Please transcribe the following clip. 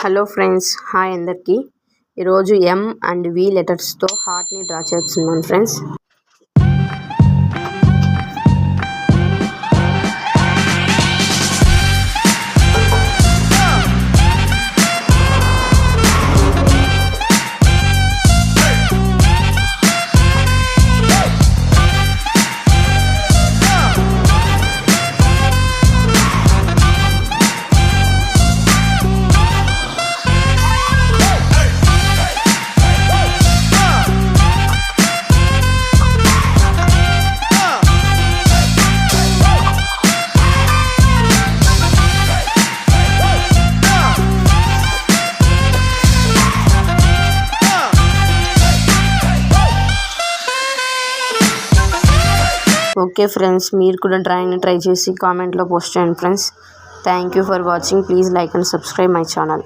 Hello friends, hi అందరికీ. ఈరోజు M and we లెటర్స్తో హార్ట్ని draw చేస్తున్నాను ఫ్రెండ్స్. ఓకే ఫ్రెండ్స్, మీరు కూడా డ్రాయింగ్ని ట్రై చేసి కామెంట్లో పోస్ట్ చేయండి friends. Thank you for watching. Please like and subscribe my channel.